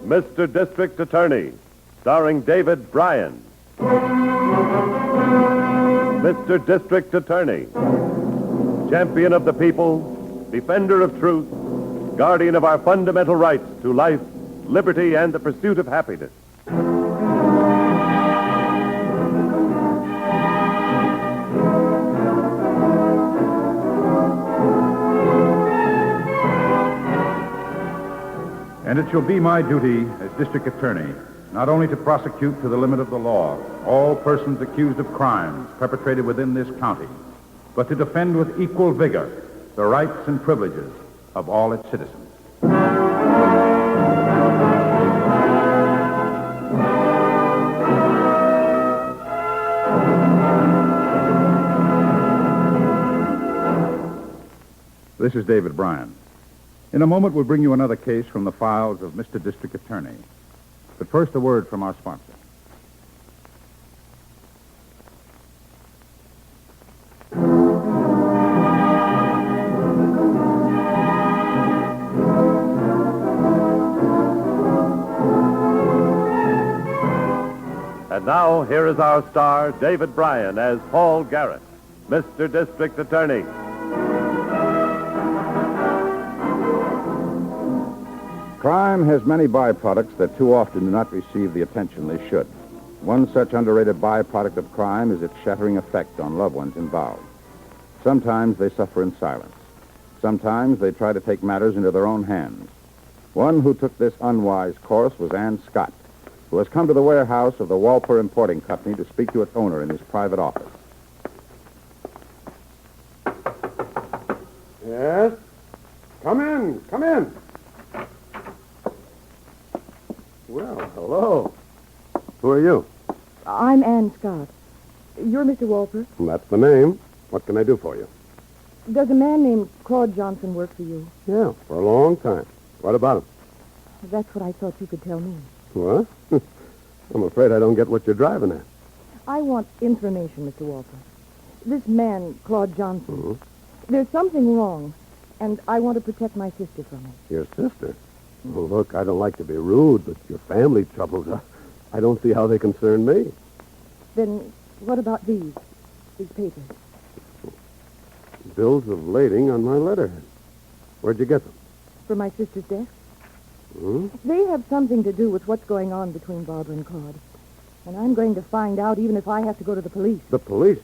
Mr. District Attorney, starring David Bryan. Mr. District Attorney, champion of the people, defender of truth, guardian of our fundamental rights to life, liberty, and the pursuit of happiness. And it shall be my duty as district attorney not only to prosecute to the limit of the law all persons accused of crimes perpetrated within this county, but to defend with equal vigor the rights and privileges of all its citizens. This is David Bryan. In a moment, we'll bring you another case from the files of Mr. District Attorney. But first, a word from our sponsor. And now, here is our star, David Bryan, as Paul Garrett, Mr. District Attorney. Crime has many byproducts that too often do not receive the attention they should. One such underrated byproduct of crime is its shattering effect on loved ones involved. Sometimes they suffer in silence. Sometimes they try to take matters into their own hands. One who took this unwise course was Ann Scott, who has come to the warehouse of the Walper Importing Company to speak to its owner in his private office. Yes? Come in, come in. Well, hello. Who are you? I'm Ann Scott. You're Mr. Walper. That's the name. What can I do for you? Does a man named Claude Johnson work for you? Yeah, for a long time. What about him? That's what I thought you could tell me. What? I'm afraid I don't get what you're driving at. I want information, Mr. Walper. This man, Claude Johnson, there's something wrong, and I want to protect my sister from it. Your sister? Well, look, I don't like to be rude, but your family troubles, I don't see how they concern me. Then what about these papers? Bills of lading on my letterhead. Where'd you get them? From my sister's desk? Hmm? They have something to do with what's going on between Barbara and Claude. And I'm going to find out even if I have to go to the police. The police?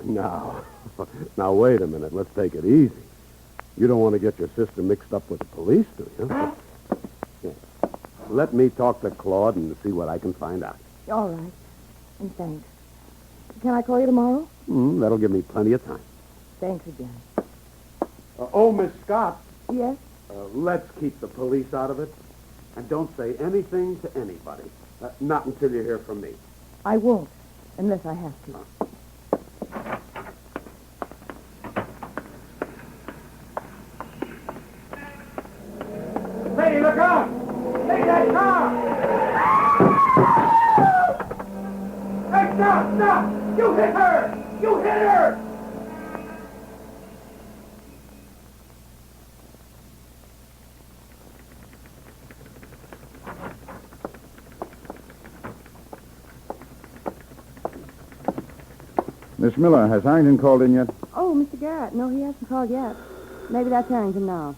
No. Now, wait a minute. Let's take it easy. You don't want to get your sister mixed up with the police, do you? Here. Let me talk to Claude and see what I can find out. All right. And thanks. Can I call you tomorrow? That'll give me plenty of time. Thanks again. Miss Scott. Yes? Let's keep the police out of it. And don't say anything to anybody. Not until you hear from me. I won't, unless I have to. Hey, look out! Take that car! Hey, stop! You hit her! You hit her! Miss Miller, has Harrington called in yet? Oh, Mr. Garrett. No, he hasn't called yet. Maybe that's Harrington now.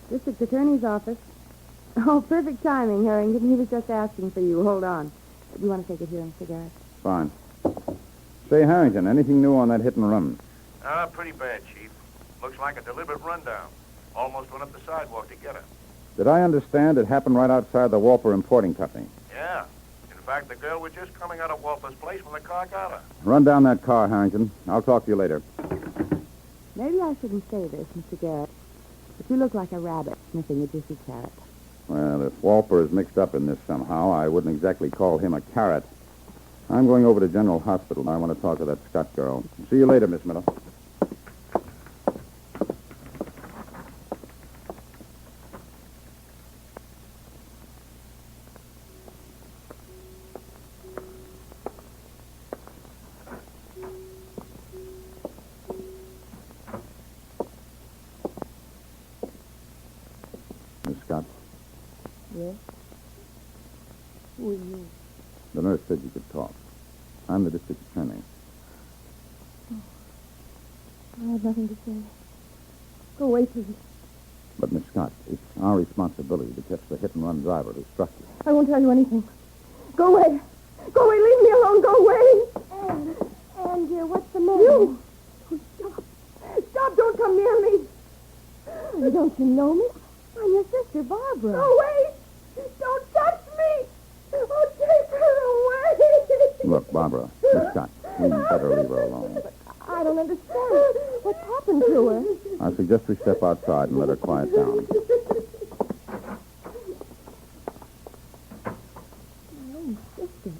District Attorney's office. Oh, perfect timing, Harrington. He was just asking for you. Hold on. Do you want to take it here, Mr. Garrett? Fine. Say, Harrington, anything new on that hit and run? Pretty bad, Chief. Looks like a deliberate rundown. Almost went up the sidewalk to get her. Did I understand it happened right outside the Walper Importing Company? Yeah. In fact, the girl was just coming out of Walper's place when the car got her. Run down that car, Harrington. I'll talk to you later. Maybe I shouldn't say this, Mr. Garrett, but you look like a rabbit sniffing a juicy carrot. Well, if Walper is mixed up in this somehow, I wouldn't exactly call him a carrot. I'm going over to General Hospital. I want to talk to that Scott girl. See you later, Miss Miller. Miss Scott. Yes? Who are you? The nurse said you could talk. I'm the district attorney. I have nothing to say. Go away, please. But, Miss Scott, it's our responsibility to catch the hit-and-run driver who struck you. I won't tell you anything. Go away. Go away. Leave me alone. Go away. Anne, dear, what's the matter? You. Oh, stop. Stop. Don't come near me. Don't you know me? I'm your sister, Barbara. Go away. Don't touch me. Oh, take her away. Look, Barbara, Miss Scott, we better leave her alone. I don't understand. What's happened to her? I suggest we step outside and let her quiet down. My own sister.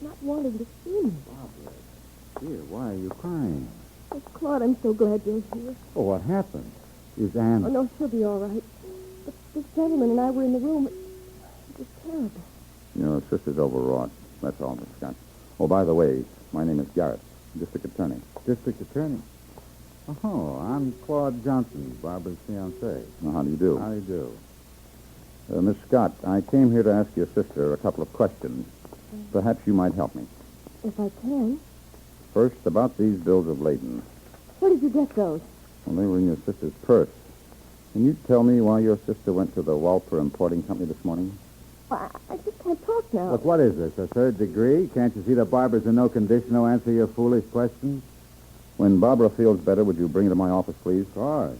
Not wanting to see me. Barbara, dear, why are you crying? Oh, Claude, I'm so glad you're here. Oh, what happened? Is Anne... Oh, no, she'll be all right. But this gentleman and I were in the room. It was terrible. Your sister's overwrought. That's all, Miss Scott. Oh, by the way, my name is Garrett, district attorney. District attorney? Oh, I'm Claude Johnson, Barbara's fiancé. Well, how do you do? How do you do? Miss Scott, I came here to ask your sister a couple of questions. Perhaps you might help me. If I can. First, about these bills of lading. Where did you get those? Well, they were in your sister's purse. Can you tell me why your sister went to the Walper Importing Company this morning? Well, I just can't talk now. Look, what is this, a third degree? Can't you see that Barbara's in no condition to answer your foolish questions? When Barbara feels better, would you bring her to my office, please? Of course.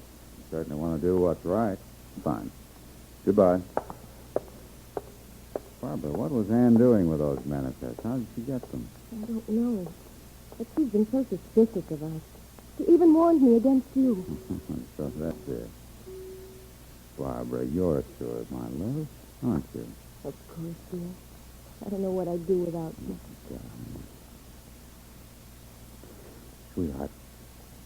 Certainly want to do what's right. Fine. Goodbye. Barbara, what was Anne doing with those manifests? How did she get them? I don't know. But she's been so suspicious of us. She even warned me against you. So that's it. Barbara, you're sure of my love, aren't you? Of course, dear. I don't know what I'd do without you. Sweetheart,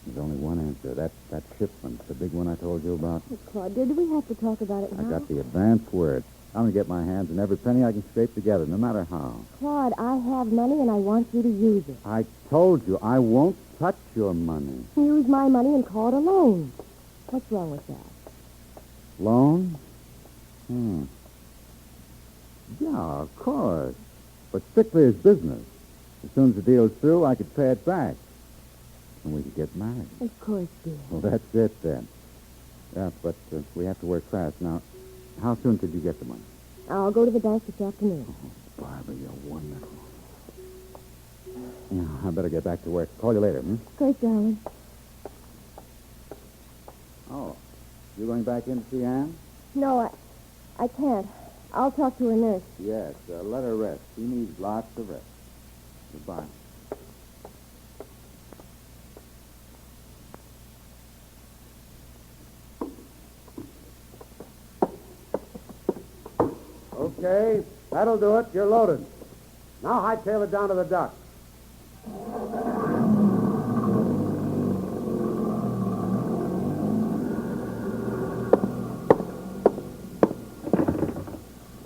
there's only one answer. That shipment, the big one I told you about. Oh, Claude, dear, do we have to talk about it I now? got the advance word. I'm going to get my hands on every penny I can scrape together, no matter how. Claude, I have money and I want you to use it. I told you, I won't touch your money. Use my money and call it a loan. What's wrong with that? Loan? Yeah, of course. But strictly as business. As soon as the deal's through, I could pay it back. And we could get married. Of course, dear. Well, that's it, then. Yeah, but we have to work fast. Now, how soon could you get the money? I'll go to the bank this afternoon. Oh, Barbara, you're wonderful. Yeah, I better get back to work. Call you later, Great, darling. Oh, you going back in to see Anne? No, I can't. I'll talk to her nurse. Yes, let her rest. She needs lots of rest. Goodbye. Okay, that'll do it. You're loaded. Now hightail it down to the dock.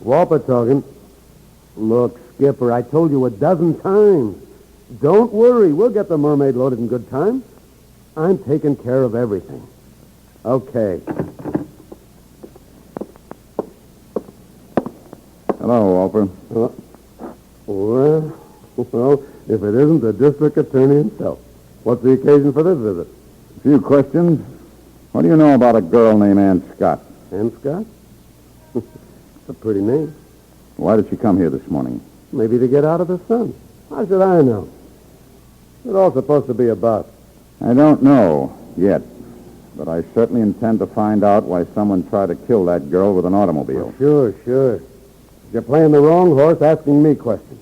Walper talking. Look, Skipper, I told you a dozen times. Don't worry. We'll get the mermaid loaded in good time. I'm taking care of everything. Okay. Hello, Walper. Well, if it isn't the district attorney himself. What's the occasion for this visit? A few questions. What do you know about a girl named Ann Scott? Ann Scott? It's a pretty name. Why did she come here this morning? Maybe to get out of the sun. How should I know? What's it all supposed to be about? I don't know yet, but I certainly intend to find out why someone tried to kill that girl with an automobile. Oh, sure. You're playing the wrong horse asking me questions.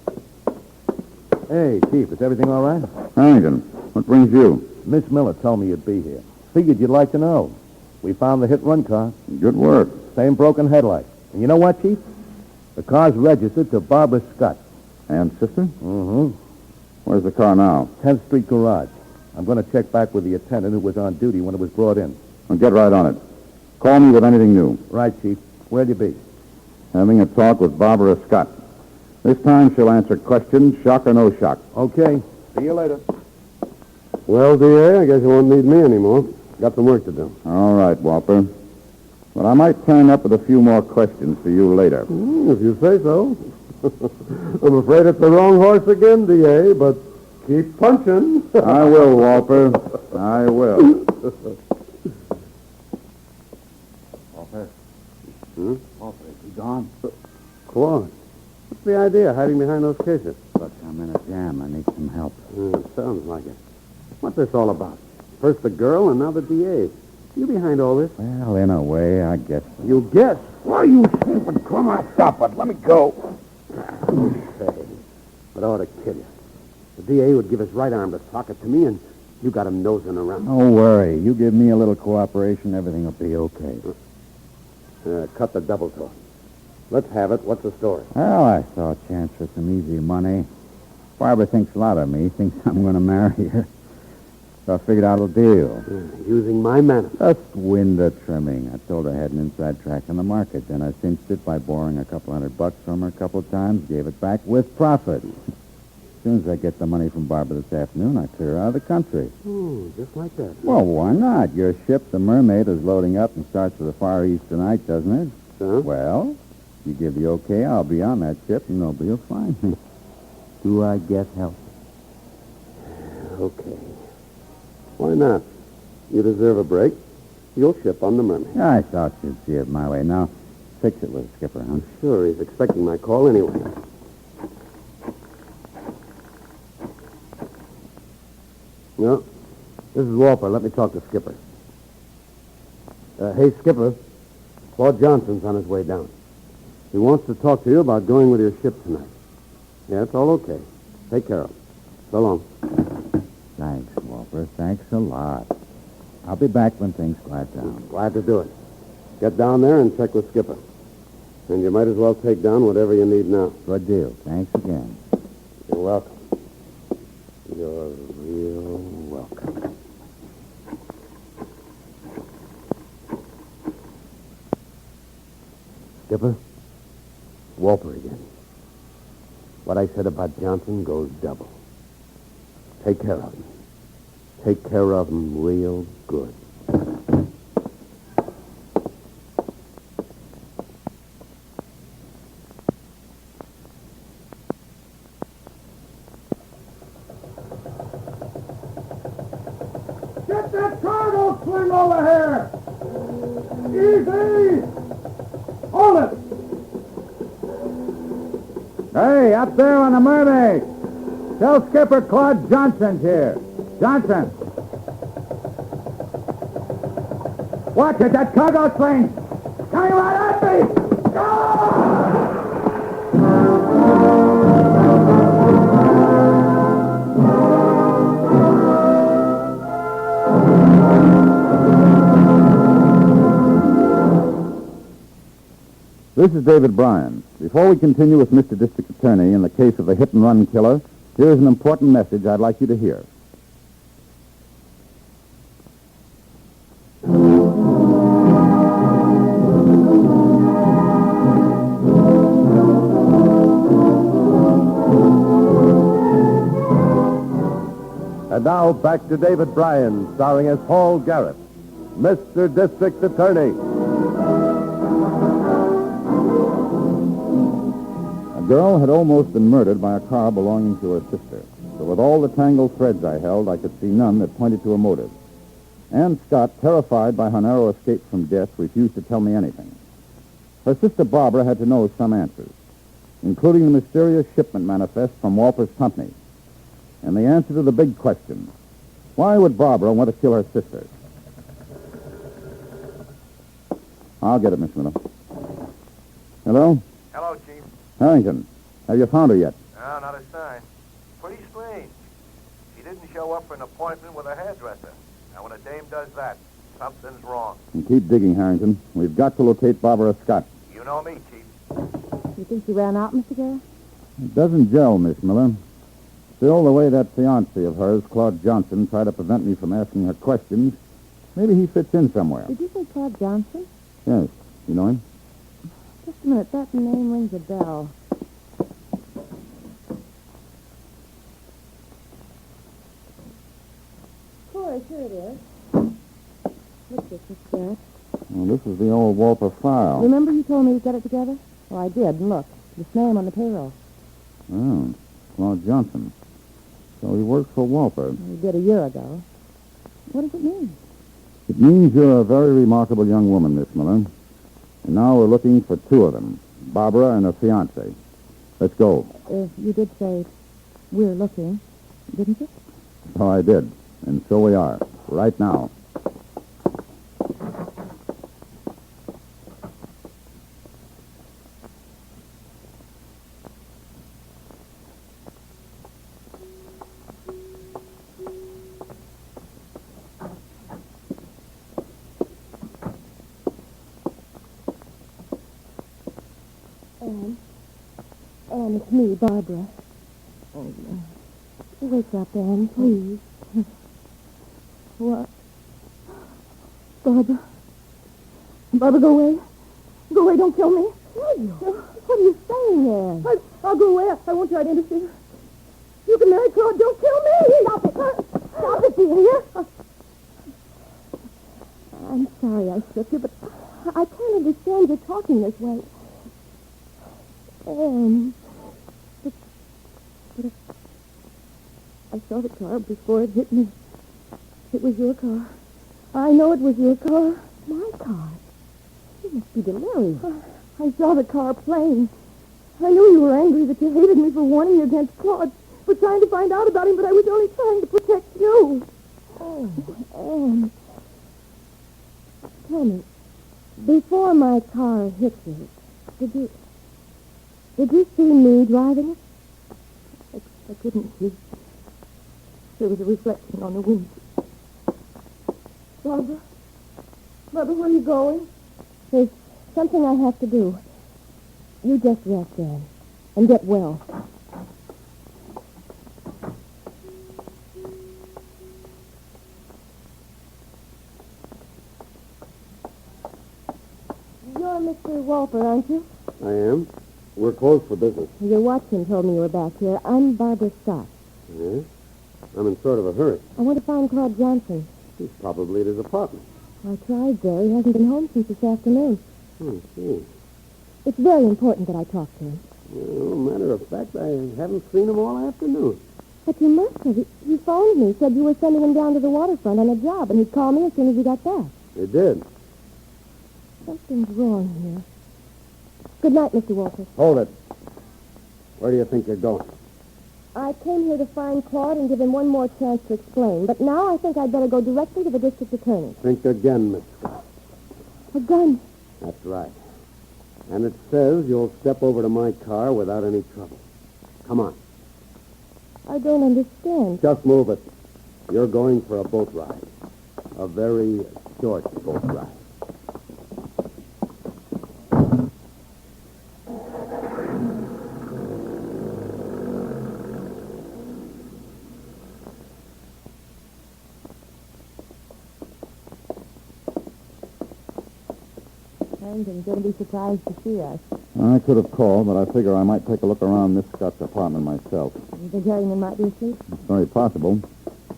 Hey, Chief, is everything all right? Harrington, what brings you? Miss Miller told me you'd be here. Figured you'd like to know. We found the hit-run car. Good work. Same broken headlight. And you know what, Chief? The car's registered to Barbara Scott. Ann's sister? Mm-hmm. Where's the car now? 10th Street garage. I'm going to check back with the attendant who was on duty when it was brought in. Well, get right on it. Call me with anything new. Right, Chief. Where'll you be? Having a talk with Barbara Scott. This time she'll answer questions, shock or no shock. Okay. See you later. Well, DA, I guess you won't need me anymore. Got some work to do. All right, Walper. But I might turn up with a few more questions for you later. If you say so. I'm afraid it's the wrong horse again, D.A., but keep punching. I will, Walter. I will. Walter. Walter, is he gone? Claude, what's the idea, hiding behind those cases? Look, I'm in a jam. I need some help. Sounds like it. What's this all about? First the girl, and now the D.A. You behind all this? Well, in a way, I guess so. You guess? Why, you stupid crummer. Stop it. Let me go. Say, but I ought to kill you. The D.A. would give his right arm to sock it to me, and you got him nosing around. Don't worry. You give me a little cooperation, everything will be okay. Cut the double talk. Let's have it. What's the story? Well, I saw a chance for some easy money. Barbara thinks a lot of me. Thinks I'm going to marry her. So I figured out a deal. Using my manifest. Just window trimming. I told her I had an inside track in the market. Then I cinched it by borrowing a couple $100 from her a couple of times, gave it back with profit. As soon as I get the money from Barbara this afternoon, I clear her out of the country. Just like that. Well, why not? Your ship, the Mermaid, is loading up and starts for the Far East tonight, doesn't it? Huh? Well, you give the okay, I'll be on that ship, and nobody will find me. Do I get help? Okay. Why not? You deserve a break. You'll ship on the Mermaid. I thought you'd see it my way. Now, fix it with the skipper, huh? Sure, he's expecting my call anyway. No, this is Walper. Let me talk to Skipper. Hey, Skipper. Claude Johnson's on his way down. He wants to talk to you about going with your ship tonight. Yeah, it's all okay. Take care of him. So long. Thanks, Walter. Thanks a lot. I'll be back when things quiet down. Glad to do it. Get down there and check with Skipper. And you might as well take down whatever you need now. Good deal. Thanks again. You're welcome. You're real welcome. Skipper, Walper again. What I said about Johnson goes double. Take care of him. Take care of him real good. Get that cargo swing over here! Easy! Hold it! Hey, up there on the Mermaid! Tell Skipper Claude Johnson's here. Johnson! Watch it, that cargo swing! Coming right at me! This is David Bryan. Before we continue with Mr. District Attorney in the case of the hit-and-run killer, here is an important message I'd like you to hear. And now back to David Bryan, starring as Paul Garrett, Mr. District Attorney. A girl had almost been murdered by a car belonging to her sister. But with all the tangled threads I held, I could see none that pointed to a motive. Ann Scott, terrified by her narrow escape from death, refused to tell me anything. Her sister Barbara had to know some answers, including the mysterious shipment manifest from Walper's company. And the answer to the big question, why would Barbara want to kill her sister? I'll get it, Miss Miller. Hello? Hello, Chief. Harrington, have you found her yet? No, not a sign. Pretty strange. She didn't show up for an appointment with a hairdresser. Now, when a dame does that, something's wrong. And keep digging, Harrington. We've got to locate Barbara Scott. You know me, Chief. You think she ran out, Mr. Garrett? It doesn't gel, Miss Miller. Still, the way that fiancé of hers, Claude Johnson, tried to prevent me from asking her questions, maybe he fits in somewhere. Did you say Claude Johnson? Yes. You know him? Just a minute. That name rings a bell. Sure, here it is. Look this, Mr. Garrett. Well, this is the old Walper file. Remember you told me to get it together? Well, I did, and look. This name on the payroll. Oh, Claude Johnson. So he works for Walter. He did a year ago. What does it mean? It means you're a very remarkable young woman, Miss Miller. And now we're looking for two of them, Barbara and her fiancé. Let's go. You did say we're looking, didn't you? Oh, I did. And so we are, right now. Anne, it's me, Barbara. Oh, wake up, Anne, please. What? Barbara? Barbara, go away. Go away, don't kill me. What are you saying, Anne? I'll go away. I won't try to interfere. You can marry Claude. Don't kill me. Stop it. Stop it, do you hear? I'm sorry I shook you, but I can't understand you talking this way. But I saw the car before it hit me. It was your car. I know it was your car. My car? You must be delirious. I saw the car plain. I knew you were angry, that you hated me for warning you against Claude, for trying to find out about him, but I was only trying to protect you. Oh, Anne. Tell me, before my car hit you, did you see me driving it? I couldn't see. There was a reflection on the window. Barbara? Barbara, where are you going? There's something I have to do. You just rest, Anne, and get well. You're Mr. Walper, aren't you? I am. We're closed for business. Your watchman told me you were back here. I'm Barbara Scott. Yeah? I'm in sort of a hurry. I want to find Claude Johnson. He's probably at his apartment. I tried there. He hasn't been home since this afternoon. Oh, see. It's very important that I talk to him. Well, matter of fact, I haven't seen him all afternoon. But you must have. He phoned me, said you were sending him down to the waterfront on a job, and he'd call me as soon as he got back. He did. Something's wrong here. Good night, Mr. Walter. Hold it. Where do you think you're going? I came here to find Claude and give him one more chance to explain, but now I think I'd better go directly to the district attorney. Think again, Miss Scott. A gun. That's right. And it says you'll step over to my car without any trouble. Come on. I don't understand. Just move it. You're going for a boat ride. A very short boat ride. Harrington's going to be surprised to see us. I could have called, but I figure I might take a look around Miss Scott's apartment myself. You think Harrington might be asleep? It's very possible.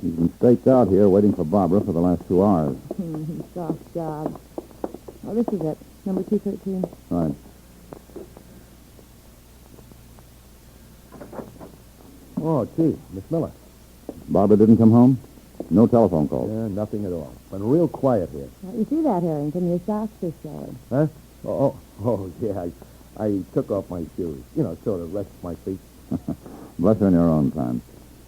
He's been staked out here waiting for Barbara for the last 2 hours. Soft job. Oh, this is it. Number 213. Right. Oh, gee, Miss Miller. Barbara didn't come home? No telephone calls? Yeah, nothing at all. Been real quiet here. Well, you see that, Harrington? Your socks are showing. Huh? Oh, yeah, I took off my shoes. You know, sort of rest my feet. Bless her in your own time.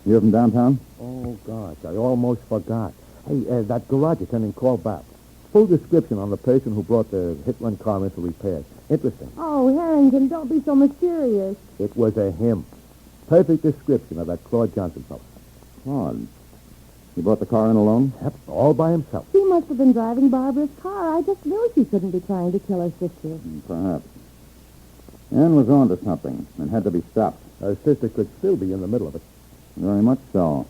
You're from downtown? Oh, gosh, I almost forgot. Hey, that garage attendant called back. Full description on the person who brought the hit-run car in for repairs. Interesting. Oh, Harrington, don't be so mysterious. It was a him. Perfect description of that Claude Johnson fellow. Claude. He brought the car in alone? Yep, all by himself. He must have been driving Barbara's car. I just knew she couldn't be trying to kill her sister. Perhaps. Anne was on to something and had to be stopped. Her sister could still be in the middle of it. Very much so.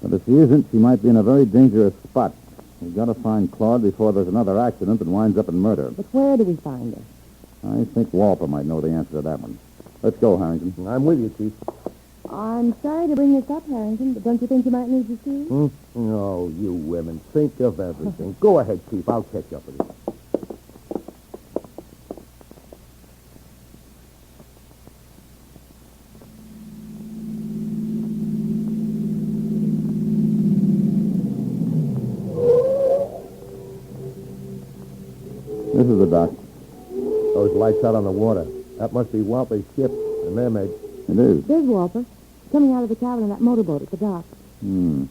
But if she isn't, she might be in a very dangerous spot. We've got to find Claude before there's another accident that winds up in murder. But where do we find her? I think Walter might know the answer to that one. Let's go, Harrington. I'm with you, Chief. I'm sorry to bring this up, Harrington, but don't you think you might need to see? Oh, you women think of everything. Go ahead, Chief. I'll catch up with you. This is the dock. Those lights out on the water. That must be Walper's ship, the Mermaid. It is. There's Walper, coming out of the cabin of that motorboat at the dock. Now,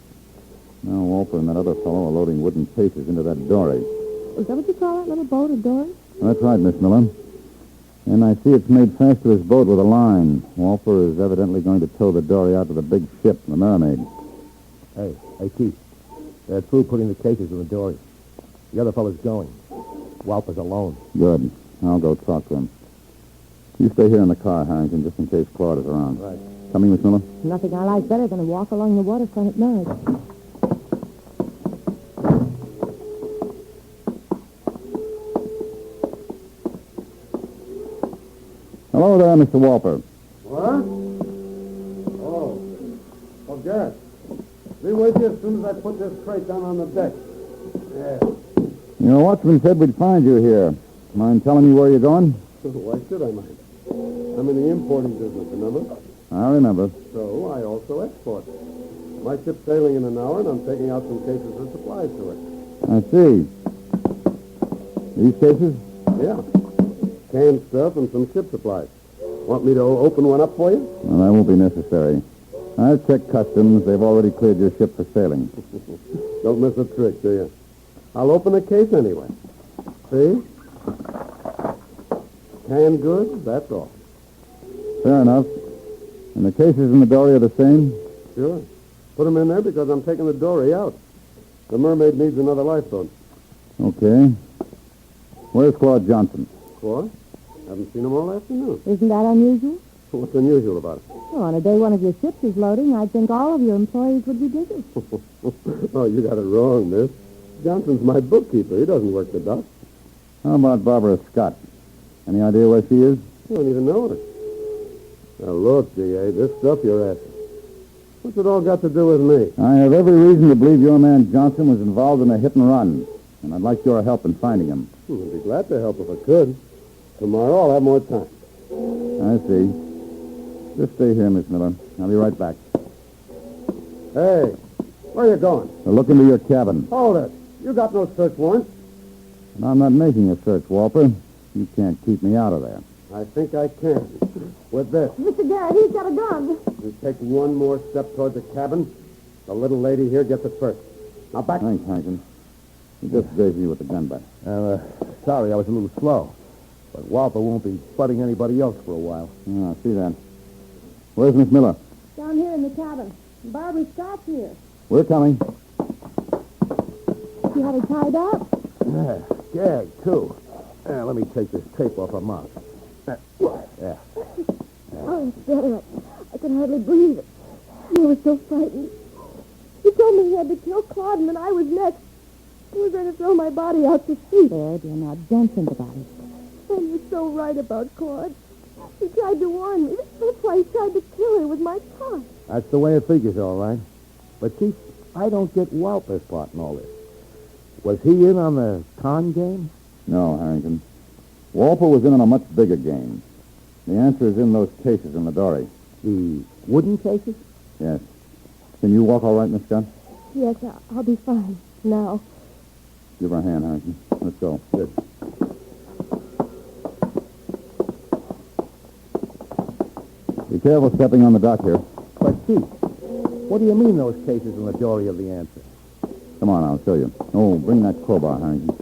Walper and that other fellow are loading wooden cases into that dory. Is that what you call that little boat, a dory? That's right, Miss Miller. And I see it's made fast to his boat with a line. Walper is evidently going to tow the dory out to the big ship, the Mermaid. Hey, Keith. They're through putting the cases in the dory. The other fellow's going. Walper's alone. Good. I'll go talk to him. You stay here in the car, Harrington, just in case Claude is around. Right. Coming, Miss Miller? Nothing I like better than a walk along the waterfront at night. Hello there, Mr. Walper. What? Oh, Garrett. Be with you as soon as I put this crate down on the deck. Yeah. Your watchman said we'd find you here. Mind telling me where you're going? Why should I mind? I'm in the importing business, remember? I remember. So I also export. My ship's sailing in an hour, and I'm taking out some cases of supplies to it. I see. These cases? Yeah. Canned stuff and some ship supplies. Want me to open one up for you? Well, that won't be necessary. I've checked customs. They've already cleared your ship for sailing. Don't miss a trick, do you? I'll open the case anyway. See? Canned goods, that's all. Fair enough. And the cases in the dory are the same? Sure. Put them in there because I'm taking the dory out. The Mermaid needs another lifeboat. Okay. Where's Claude Johnson? Claude? Haven't seen him all afternoon. Isn't that unusual? What's unusual about it? Well, on a day one of your ships is loading, I'd think all of your employees would be busy. Oh, you got it wrong, miss. Johnson's my bookkeeper. He doesn't work the dock. How about Barbara Scott? Any idea where she is? You don't even know her. Now, look, D.A., this stuff you're asking. What's it all got to do with me? I have every reason to believe your man Johnson was involved in a hit and run, and I'd like your help in finding him. I'd be glad to help if I could. Tomorrow I'll have more time. I see. Just stay here, Miss Miller. I'll be right back. Hey, where you going? Now look into your cabin. Hold it. You got no search warrant. And I'm not making a search, Walper. You can't keep me out of there. I think I can. With this. Mr. Garrett, he's got a gun. You take one more step toward the cabin, the little lady here gets it first. Now back. Thanks, Hankin. You just grazed me with the gun butt. Sorry, I was a little slow. But Walper won't be spotting anybody else for a while. Yeah, I see that. Where's Miss Miller? Down here in the cabin. Barbara Scott's here. We're coming. You had her tied up? Yeah, gag, too. Let me take this tape off her mouth. Yeah. Oh, it's better. I can hardly breathe. I was so frightened. He told me he had to kill Claude and that I was next. He was going to throw my body out to sea. There, dear, now don't think about it. Oh, you're so right about Claude. He tried to warn me. That's why he tried to kill her with my car. That's the way it figures, all right. But, Chief, I don't get Walper's part in all this. Was he in on the con game? No, Harrington. Walper was in on a much bigger game. The answer is in those cases in the dory. The wooden cases? Yes. Can you walk all right, Miss Scott? Yes, I'll be fine now. Give her a hand, Harrington. Let's go. Good. Be careful stepping on the dock here. But, Chief, what do you mean those cases in the dory of the answer? Come on, I'll show you. Oh, bring that crowbar, Harrington.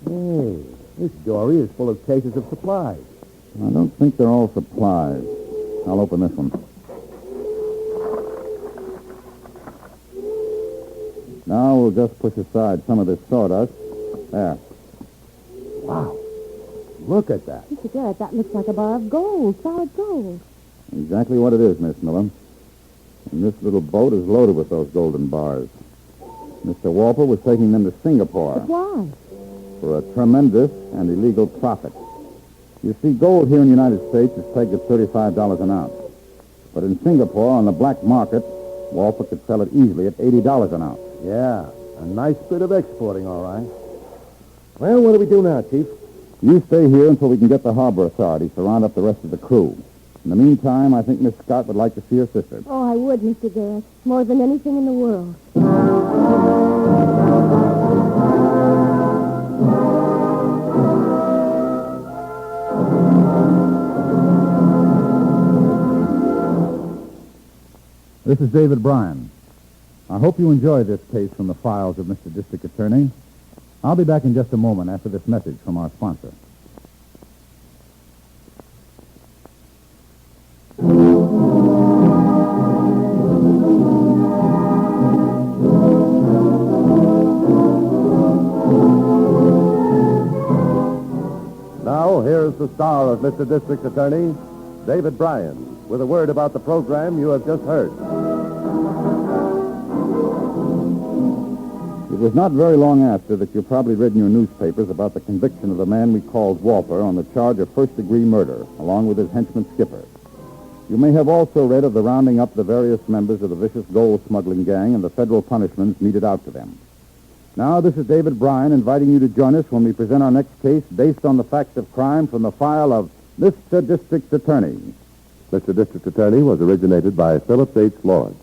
Hey, this dory is full of cases of supplies. I don't think they're all supplies. I'll open this one. Now we'll just push aside some of this sawdust. There. Wow. Look at that. Mr. Garrett, that looks like a bar of gold, solid gold. Exactly what it is, Miss Miller. And this little boat is loaded with those golden bars. Mr. Walper was taking them to Singapore. But why? For a tremendous and illegal profit. You see, gold here in the United States is pegged at $35 an ounce. But in Singapore, on the black market, Walper could sell it easily at $80 an ounce. Yeah, a nice bit of exporting, all right. Well, what do we do now, Chief? You stay here until we can get the harbor authorities to round up the rest of the crew. In the meantime, I think Miss Scott would like to see her sister. Oh, I would, Mr. Garrett. More than anything in the world. This is David Bryan. I hope you enjoy this case from the files of Mr. District Attorney. I'll be back in just a moment after this message from our sponsor. Now, here's the star of Mr. District Attorney, David Bryan, with a word about the program you have just heard. It was not very long after that you probably read in your newspapers about the conviction of the man we called Walter on the charge of first-degree murder, along with his henchman Skipper. You may have also read of the rounding up the various members of the vicious gold smuggling gang and the federal punishments meted out to them. Now, this is David Bryan inviting you to join us when we present our next case based on the facts of crime from the file of Mr. District Attorney. Mr. District Attorney was originated by Phillips H. Lord.